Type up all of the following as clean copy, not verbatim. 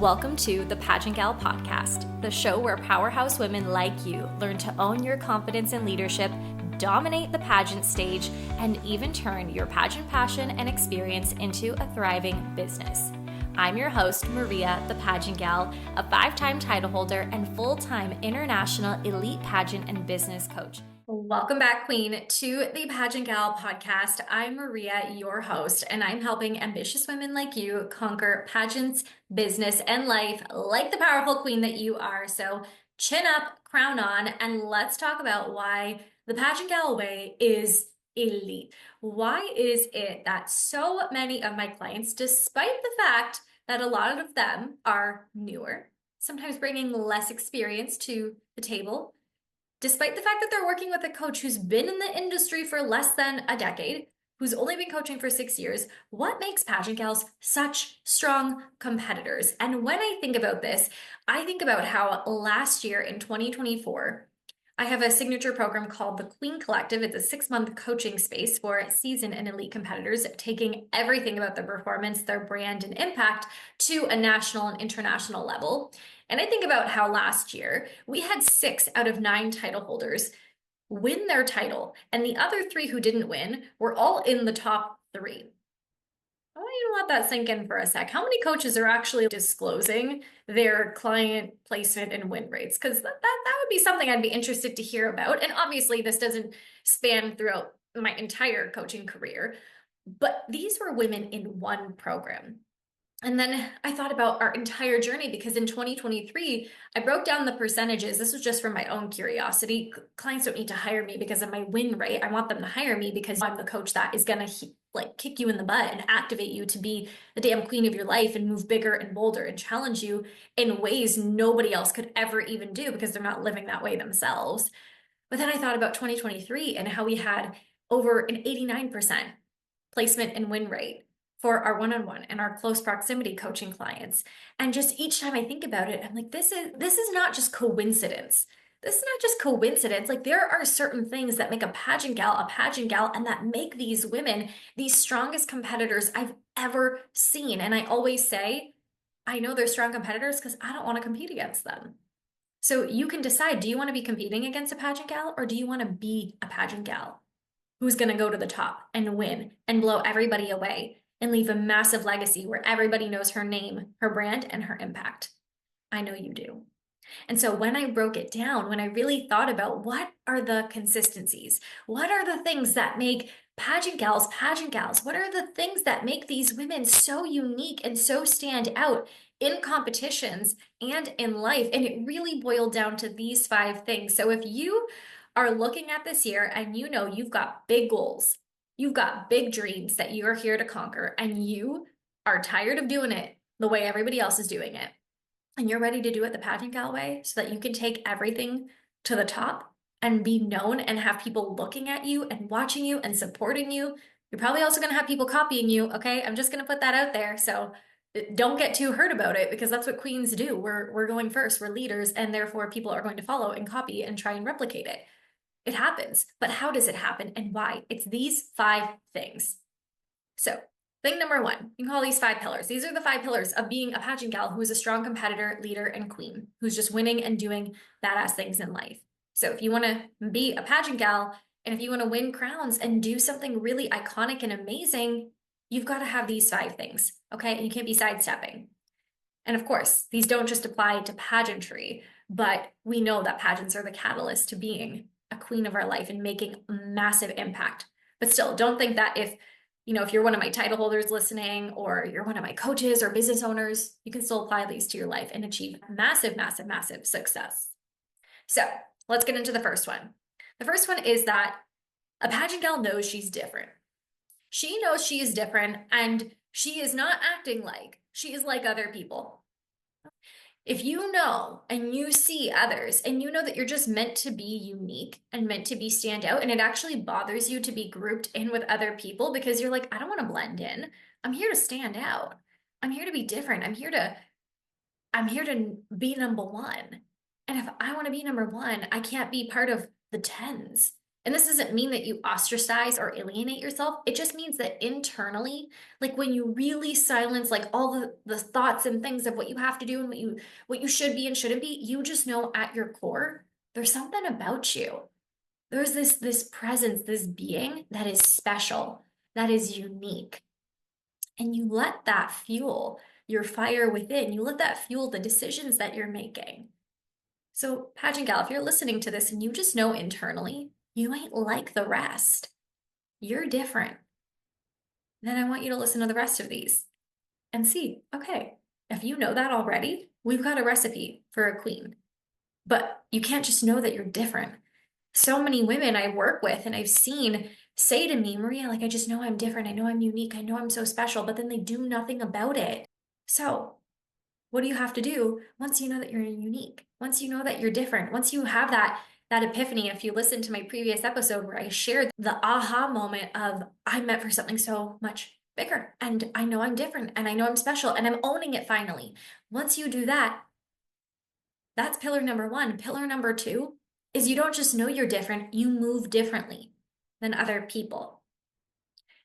Welcome to the Pageant Gal podcast, the show where powerhouse women like you learn to own your confidence and leadership, dominate the pageant stage, and even turn your pageant passion and experience into a thriving business. I'm your host, Maria, the Pageant Gal, a 5-time title holder and full-time international elite pageant and business coach. Welcome back, Queen, to the Pageant Gal podcast. I'm Maria, your host, and I'm helping ambitious women like you conquer pageants, business, and life like the powerful queen that you are. So chin up, crown on, and let's talk about why the Pageant Gal way is elite. Why is it that so many of my clients, despite the fact that a lot of them are newer, sometimes bringing less experience to the table, despite the fact that they're working with a coach who's been in the industry for less than a decade, who's only been coaching for 6 years, what makes pageant gals such strong competitors? And when I think about this, I think about how last year in 2024, I have a signature program called the Queen Collective. It's a 6-month coaching space for seasoned and elite competitors, taking everything about their performance, their brand, and impact to a national and international level. And I think about how last year we had 6 out of 9 title holders win their title, and the other 3 who didn't win were all in the top 3. I want you to let that sink in for a sec. How many coaches are actually disclosing their client placement and win rates? Because that would be something I'd be interested to hear about. And obviously, this doesn't span throughout my entire coaching career, but these were women in one program. And then I thought about our entire journey because in 2023, I broke down the percentages. This was just for my own curiosity. Clients don't need to hire me because of my win rate. I want them to hire me because I'm the coach that is going to kick you in the butt and activate you to be the damn queen of your life and move bigger and bolder and challenge you in ways nobody else could ever even do because they're not living that way themselves. But then I thought about 2023 and how we had over an 89% placement and win rate for our one-on-one and our close proximity coaching clients. And just each time I think about it, I'm like, this is not just coincidence. This is not just coincidence. Like, there are certain things that make a pageant gal, and that make these women the strongest competitors I've ever seen. And I always say, I know they're strong competitors because I don't want to compete against them. So you can decide, do you want to be competing against a pageant gal, or do you want to be a pageant gal who's going to go to the top and win and blow everybody away and leave a massive legacy where everybody knows her name, her brand, and her impact? I know you do. And so when I broke it down, when I really thought about what are the consistencies, what are the things that make pageant gals, what are the things that make these women so unique and so stand out in competitions and in life? And it really boiled down to these 5 things. So if you are looking at this year and you know you've got big goals, you've got big dreams that you're here to conquer, and you are tired of doing it the way everybody else is doing it, and you're ready to do it the pageant gal way so that you can take everything to the top and be known and have people looking at you and watching you and supporting you. You're probably also going to have people copying you, okay? I'm just going to put that out there. So don't get too hurt about it, because that's what queens do. We're going first, we're leaders, and therefore people are going to follow and copy and try and replicate it. It happens, but how does it happen and why? It's these 5 things. So thing number 1, you can call these 5 pillars. These are the 5 pillars of being a pageant gal who is a strong competitor, leader, and queen, who's just winning and doing badass things in life. So if you want to be a pageant gal, and if you want to win crowns and do something really iconic and amazing, you've got to have these 5 things, okay? And you can't be sidestepping. And of course, these don't just apply to pageantry, but we know that pageants are the catalyst to being a queen of our life and making massive impact. But still, don't think that if you're one of my title holders listening, or you're one of my coaches or business owners, you can still apply these to your life and achieve massive, massive, massive success. So let's get into the first one. The first one is that a pageant gal knows she's different. She knows she is different, and she is not acting like she is like other people. If you know and you see others and you know that you're just meant to be unique and meant to be stand out, and it actually bothers you to be grouped in with other people because you're like, I don't want to blend in. I'm here to stand out. I'm here to be different. I'm here to be number 1. And if I want to be number 1, I can't be part of the 10s. And this doesn't mean that you ostracize or alienate yourself. It just means that internally, like when you really silence like all the thoughts and things of what you have to do and what you should be and shouldn't be, you just know at your core, there's something about you. There's this presence, this being that is special, that is unique. And you let that fuel your fire within. You let that fuel the decisions that you're making. So, Pageant Gal, if you're listening to this and you just know internally, you ain't like the rest, you're different, then I want you to listen to the rest of these and see, okay, if you know that already, we've got a recipe for a queen. But you can't just know that you're different. So many women I work with and I've seen say to me, Maria, like, I just know I'm different. I know I'm unique. I know I'm so special, but then they do nothing about it. So, what do you have to do once you know that you're unique? Once you know that you're different, once you have that epiphany, if you listen to my previous episode where I shared the aha moment of I'm meant for something so much bigger and I know I'm different and I know I'm special and I'm owning it finally. Once you do that, that's pillar number one. Pillar number two is you don't just know you're different, you move differently than other people.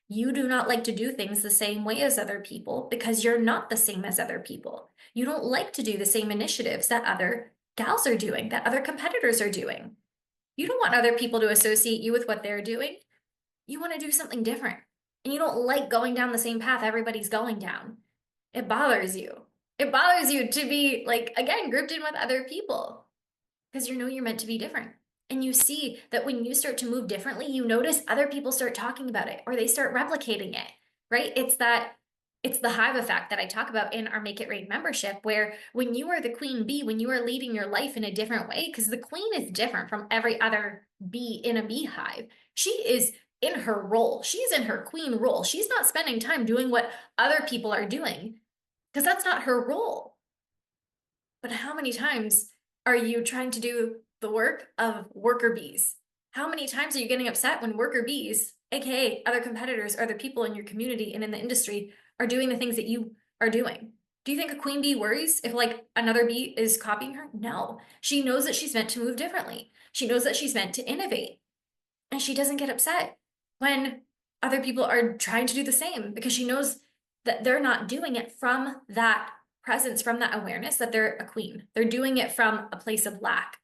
You do not like to do things the same way as other people because you're not the same as other people. You don't like to do the same initiatives that other gals are doing, that other competitors are doing. You don't want other people to associate you with what they're doing. You want to do something different. And you don't like going down the same path everybody's going down. It bothers you. It bothers you to be, like, again, grouped in with other people because you know you're meant to be different. And you see that when you start to move differently, you notice other people start talking about it or they start replicating it, right? It's the hive effect that I talk about in our Make It Rain membership, where when you are the queen bee, when you are leading your life in a different way, because the queen is different from every other bee in a beehive. She is in her role. She's in her queen role. She's not spending time doing what other people are doing because that's not her role. But how many times are you trying to do the work of worker bees? How many times are you getting upset when worker bees, aka other competitors or the people in your community and in the industry, are doing the things that you are doing? Do you think a queen bee worries if like another bee is copying her? No. She knows that she's meant to move differently. She knows that she's meant to innovate. And she doesn't get upset when other people are trying to do the same because she knows that they're not doing it from that presence, from that awareness that they're a queen. They're doing it from a place of lack.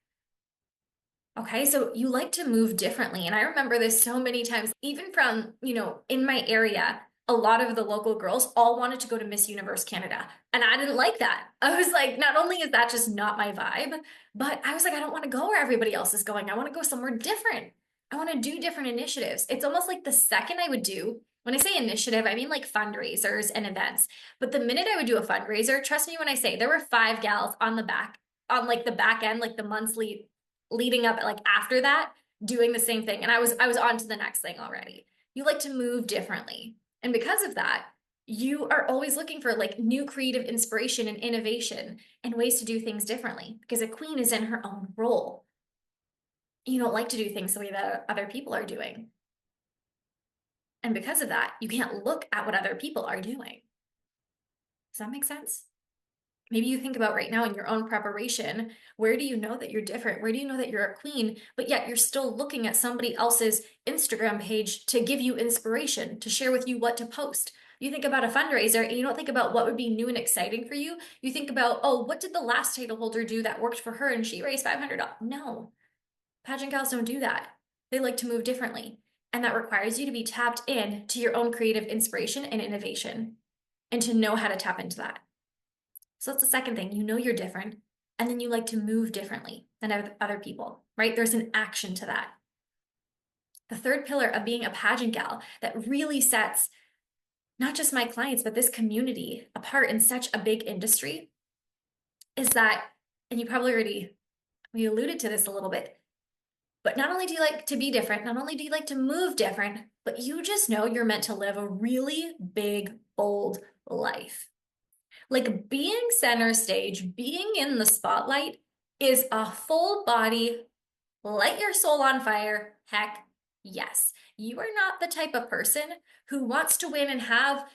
Okay, so you like to move differently. And I remember this so many times, even from, in my area, a lot of the local girls all wanted to go to Miss Universe Canada. And I didn't like that. I was like, not only is that just not my vibe, but I was like, I don't want to go where everybody else is going. I want to go somewhere different. I want to do different initiatives. It's almost like the second I would do, when I say initiative, I mean like fundraisers and events. But the minute I would do a fundraiser, trust me when I say there were 5 gals on the back, on like the back end, like the monthly leading up, like after that, doing the same thing. And I was on to the next thing already. You like to move differently. And because of that, you are always looking for like new creative inspiration and innovation and ways to do things differently because a queen is in her own role. You don't like to do things the way that other people are doing. And because of that, you can't look at what other people are doing. Does that make sense? Maybe you think about right now in your own preparation, where do you know that you're different? Where do you know that you're a queen, but yet you're still looking at somebody else's Instagram page to give you inspiration, to share with you what to post? You think about a fundraiser and you don't think about what would be new and exciting for you. You think about, oh, what did the last title holder do that worked for her and she raised $500? No, pageant gals don't do that. They like to move differently. And that requires you to be tapped in to your own creative inspiration and innovation and to know how to tap into that. So that's the second thing. You know you're different, and then you like to move differently than other people, right? There's an action to that. The third pillar of being a pageant gal that really sets not just my clients, but this community apart in such a big industry is that, and you probably we alluded to this a little bit, but not only do you like to be different, not only do you like to move different, but you just know you're meant to live a really big, bold life. Like being center stage, being in the spotlight is a full body, light your soul on fire. Heck, yes. You are not the type of person who wants to win and have,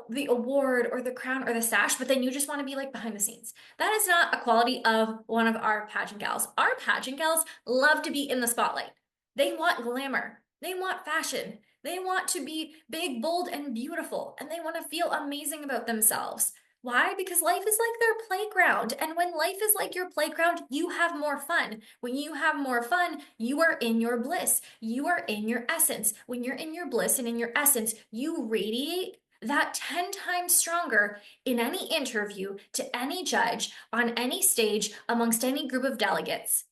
the award or the crown or the sash, but then you just want to be like behind the scenes. That is not a quality of one of our pageant gals. Our pageant gals love to be in the spotlight. They want glamour. They want fashion. They want to be big, bold, and beautiful, and they want to feel amazing about themselves. Why? Because life is like their playground. And when life is like your playground, you have more fun. When you have more fun, you are in your bliss. You are in your essence. When you're in your bliss and in your essence, you radiate that 10 times stronger in any interview, to any judge, on any stage, amongst any group of delegates.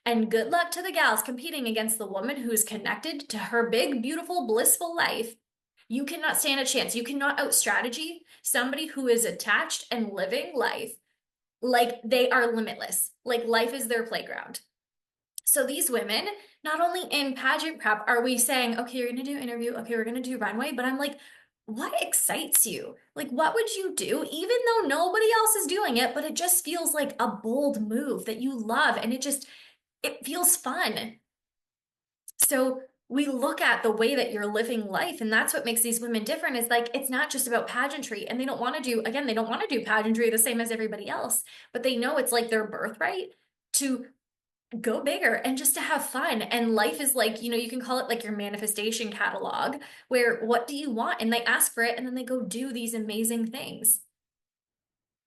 And good luck to the gals competing against the woman who's connected to her big, beautiful, blissful life. You cannot stand a chance. You cannot outstrategy somebody who is attached and living life like they are limitless, like life is their playground. So these women, not only in pageant prep are we saying, okay, you're going to do interview, okay, we're going to do runway, but I'm like, what excites you? Like, what would you do, even though nobody else is doing it, but it just feels like a bold move that you love and it feels fun. So we look at the way that you're living life, and that's what makes these women different. Is like it's not just about pageantry, and they don't want to do, again, they don't want to do pageantry the same as everybody else, but they know it's like their birthright to go bigger and just to have fun. And life is like, you can call it like your manifestation catalog, where what do you want? And they ask for it, and then they go do these amazing things.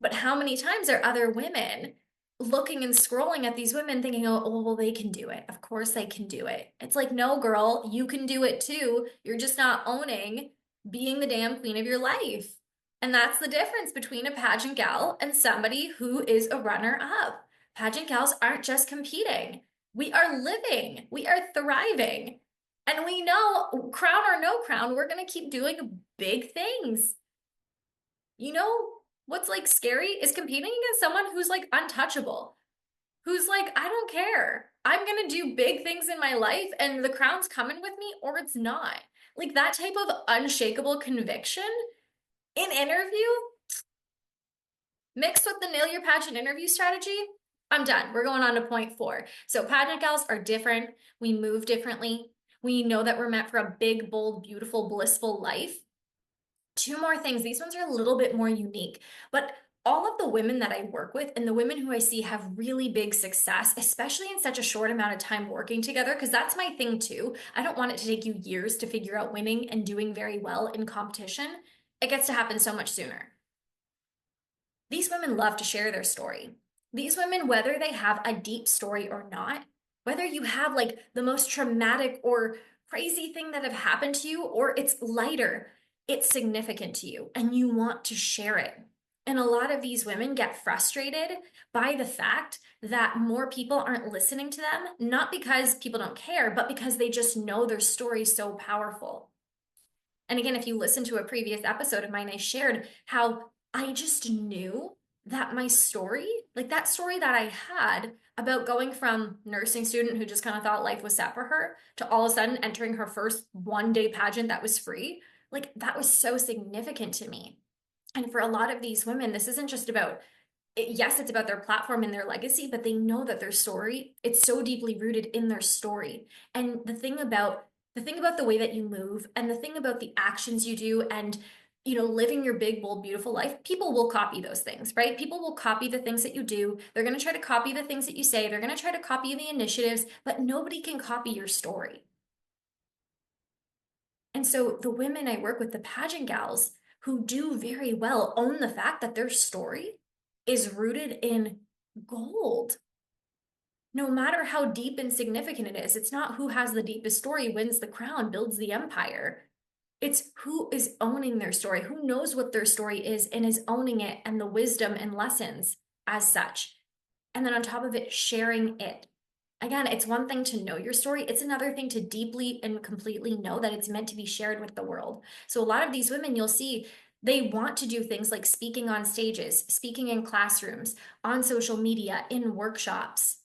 But how many times are other women looking and scrolling at these women thinking, oh, well, they can do it. Of course they can do it. It's like, no, girl, you can do it too. You're just not owning being the damn queen of your life. And that's the difference between a pageant gal and somebody who is a runner up. Pageant gals aren't just competing. We are living, we are thriving. And we know, crown or no crown, we're going to keep doing big things. You know, what's like scary is competing against someone who's like untouchable, who's like, I don't care. I'm gonna do big things in my life and the crown's coming with me or it's not. Like that type of unshakable conviction in interview mixed with the nail your pageant interview strategy. I'm done. We're going on to point 4. So pageant gals are different. We move differently. We know that we're meant for a big, bold, beautiful, blissful life. 2 more things. These ones are a little bit more unique, but all of the women that I work with and the women who I see have really big success, especially in such a short amount of time working together, because that's my thing too. I don't want it to take you years to figure out winning and doing very well in competition. It gets to happen so much sooner. These women love to share their story. These women, whether they have a deep story or not, whether you have like the most traumatic or crazy thing that have happened to you, or it's lighter, it's significant to you and you want to share it. And a lot of these women get frustrated by the fact that more people aren't listening to them, not because people don't care, but because they just know their story so powerful. And again, if you listen to a previous episode of mine, I shared how I just knew that my story, like that story that I had about going from nursing student who just kind of thought life was set for her to all of a sudden entering her first 1-day pageant that was free, like that was so significant to me. And for a lot of these women, this isn't just about, yes, it's about their platform and their legacy, but they know that their story, it's so deeply rooted in their story. And the thing about the way that you move and the thing about the actions you do and living your big, bold, beautiful life, people will copy those things, right? People will copy the things that you do. They're going to try to copy the things that you say. They're going to try to copy the initiatives, but nobody can copy your story. And so the women I work with, the pageant gals who do very well, own the fact that their story is rooted in gold. No matter how deep and significant it is, it's not who has the deepest story wins the crown, builds the empire. It's who is owning their story, who knows what their story is and is owning it and the wisdom and lessons as such. And then on top of it, sharing it. Again, it's one thing to know your story. It's another thing to deeply and completely know that it's meant to be shared with the world. So a lot of these women you'll see, they want to do things like speaking on stages, speaking in classrooms, on social media, in workshops.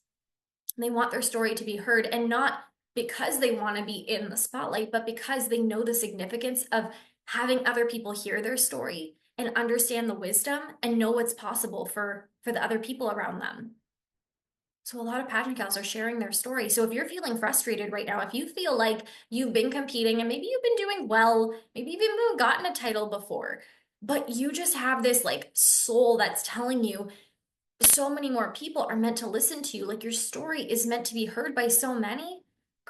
They want their story to be heard, and not because they want to be in the spotlight, but because they know the significance of having other people hear their story and understand the wisdom and know what's possible for the other people around them. So a lot of pageant gals are sharing their story. So if you're feeling frustrated right now, if you feel like you've been competing and maybe you've been doing well, maybe you've even gotten a title before, but you just have this like soul that's telling you so many more people are meant to listen to you, like your story is meant to be heard by so many,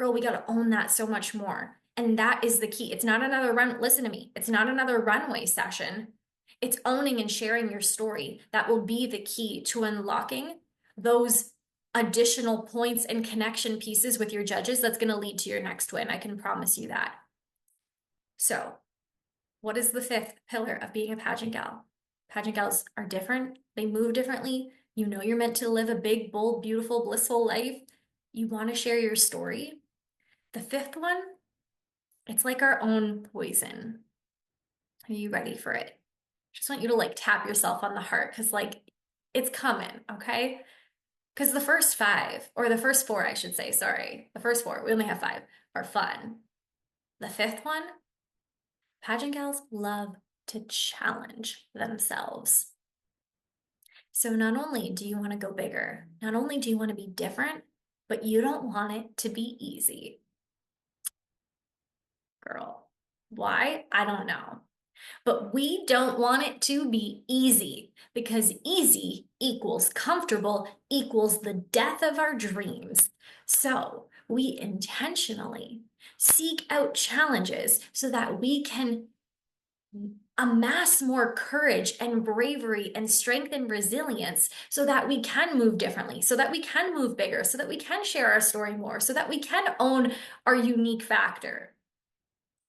Girl, we got to own that so much more. And that is the key. It's not another run. Listen to me. It's not another runway session. It's owning and sharing your story that will be the key to unlocking those additional points and connection pieces with your judges. That's going to lead to your next win. I can promise you that. So, what is the fifth pillar of being a pageant gal? Pageant gals are different. They move differently. You know you're meant to live a big, bold, beautiful, blissful life. You want to share your story. The fifth one, it's like our own poison. Are you ready for it? Just want you to like tap yourself on the heart because like it's coming, okay? Because the first five, or the first four, I should say, sorry, the first four, we only have five, are fun. The fifth one, pageant gals love to challenge themselves. So not only do you want to go bigger, not only do you want to be different, but you don't want it to be easy. Girl, why? I don't know. But we don't want it to be easy because easy equals comfortable equals the death of our dreams. So we intentionally seek out challenges so that we can amass more courage and bravery and strength and resilience so that we can move differently, so that we can move bigger, so that we can share our story more, so that we can own our unique factor.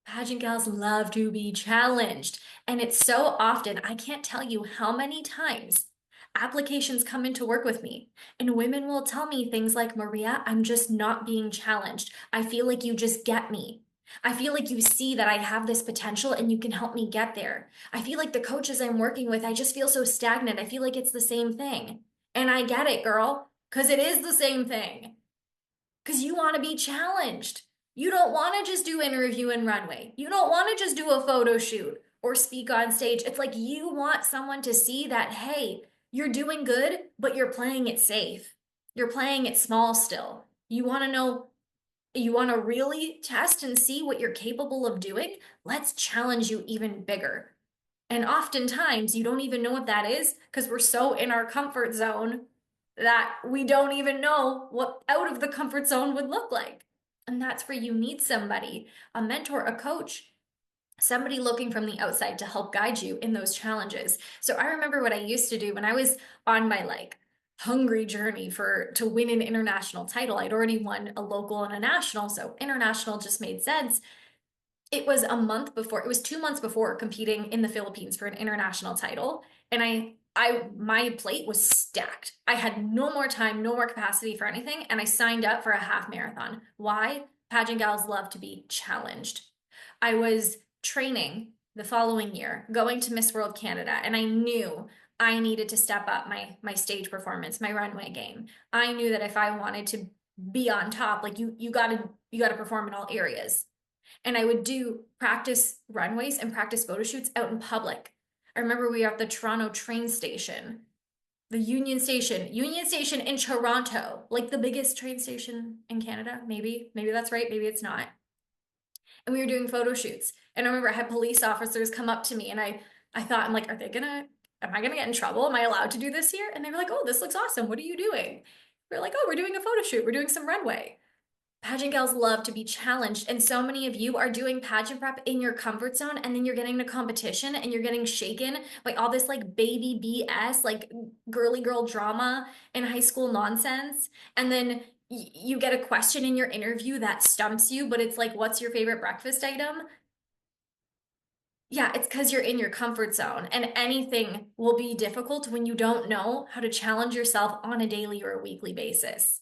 Pageant gals love to be challenged. And it's so often, I can't tell you how many times applications come in to work with me and women will tell me things like, Maria, I'm just not being challenged. I feel like you just get me. I feel like you see that I have this potential and you can help me get there. I feel like the coaches I'm working with, I just feel so stagnant. I feel like it's the same thing. And I get it, girl, because it is the same thing. Because you want to be challenged. You don't want to just do interview and runway. You don't want to just do a photo shoot or speak on stage. It's like you want someone to see that, hey, you're doing good, but you're playing it safe. You're playing it small still. You want to know, you want to really test and see what you're capable of doing? Let's challenge you even bigger. And oftentimes you don't even know what that is because we're so in our comfort zone that we don't even know what out of the comfort zone would look like. And that's where you need somebody, a mentor, a coach, somebody looking from the outside to help guide you in those challenges. So I remember what I used to do when I was on my like hungry journey to win an international title. I'd already won a local and a national, so international just made sense. It was a month before, it was 2 months before competing in the Philippines for an international title. And my plate was stacked. I had no more time, no more capacity for anything. And I signed up for a half marathon. Why? Pageant gals love to be challenged. I was training the following year, going to Miss World Canada, and I knew I needed to step up my stage performance, my runway game. I knew that if I wanted to be on top, like you gotta perform in all areas. And I would do practice runways and practice photo shoots out in public. I remember we were at the Toronto train station, the Union Station in Toronto, like the biggest train station in Canada, maybe that's right, maybe it's not. And we were doing photo shoots. And I remember I had police officers come up to me and I thought, I'm like, am I gonna get in trouble? Am I allowed to do this here? And they were like, oh, this looks awesome. What are you doing? We're like, oh, we're doing a photo shoot. We're doing some runway. Pageant gals love to be challenged, and so many of you are doing pageant prep in your comfort zone, and then you're getting to competition and you're getting shaken by all this like baby BS, like girly girl drama and high school nonsense. And then you get a question in your interview that stumps you, but it's like, what's your favorite breakfast item? Yeah, it's because you're in your comfort zone, and anything will be difficult when you don't know how to challenge yourself on a daily or a weekly basis.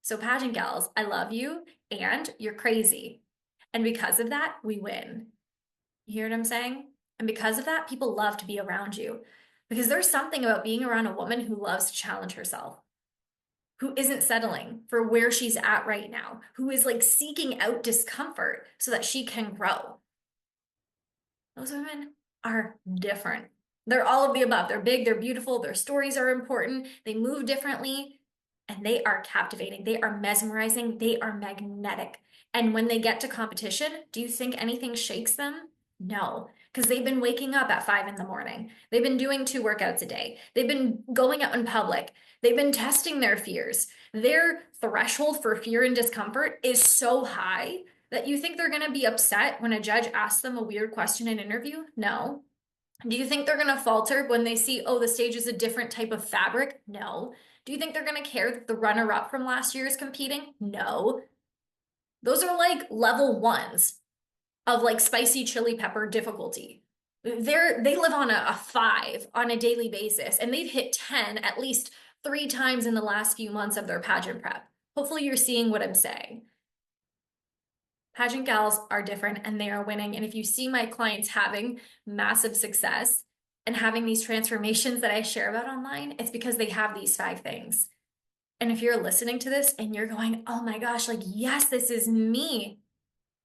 So pageant gals, I love you and you're crazy. And because of that, we win. You hear what I'm saying? And because of that, people love to be around you because there's something about being around a woman who loves to challenge herself, who isn't settling for where she's at right now, who is like seeking out discomfort so that she can grow. Those women are different. They're all of the above. They're big, they're beautiful, their stories are important, they move differently. And they are captivating. They are mesmerizing. They are magnetic. And when they get to competition, do you think anything shakes them? No, because they've been waking up at 5 in the morning. They've been doing 2 workouts a day. They've been going out in public. They've been testing their fears. Their threshold for fear and discomfort is so high that you think they're going to be upset when a judge asks them a weird question in an interview? No. Do you think they're going to falter when they see, oh, the stage is a different type of fabric? No. Do you think they're going to care that the runner-up from last year is competing? No. Those are like level ones of like spicy chili pepper difficulty. They live on a 5 on a daily basis, and they've hit 10 at least 3 times in the last few months of their pageant prep. Hopefully you're seeing what I'm saying. Pageant gals are different and they are winning. And if you see my clients having massive success and having these transformations that I share about online, it's because they have these 5 things. And if you're listening to this and you're going, oh my gosh, like, yes, this is me,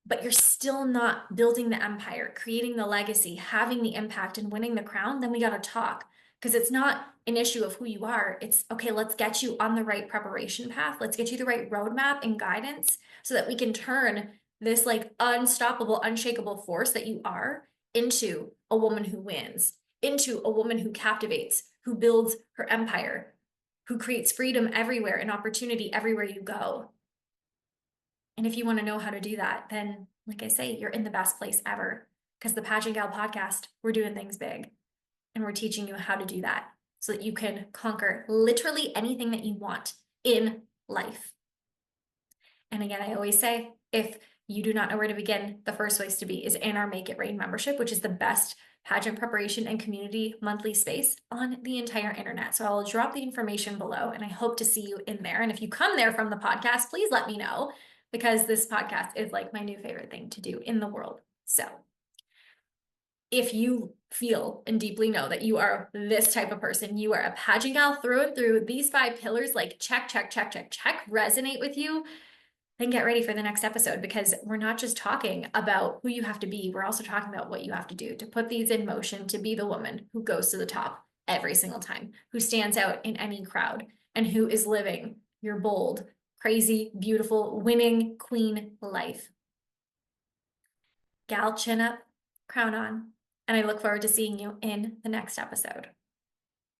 but you're still not building the empire, creating the legacy, having the impact, and winning the crown, then we got to talk. Because it's not an issue of who you are. It's okay, let's get you on the right preparation path. Let's get you the right roadmap and guidance so that we can turn this like unstoppable, unshakable force that you are into a woman who wins, into a woman who captivates, who builds her empire, who creates freedom everywhere and opportunity everywhere you go. And if you want to know how to do that, then, like I say, you're in the best place ever. Because the Pageant Gal podcast, we're doing things big. And we're teaching you how to do that so that you can conquer literally anything that you want in life. And again, I always say, if you do not know where to begin, the first place to be is in our Make It Rain membership, which is the best pageant preparation and community monthly space on the entire internet. So I'll drop the information below and I hope to see you in there. And if you come there from the podcast, please let me know, because this podcast is like my new favorite thing to do in the world. So if you feel and deeply know that you are this type of person, you are a pageant gal through and through, these 5 pillars, like check, check, check, check, check, resonate with you, then get ready for the next episode, because we're not just talking about who you have to be, we're also talking about what you have to do to put these in motion to be the woman who goes to the top every single time, who stands out in any crowd, and who is living your bold, crazy, beautiful, winning queen life. Gal, chin up, crown on, and I look forward to seeing you in the next episode.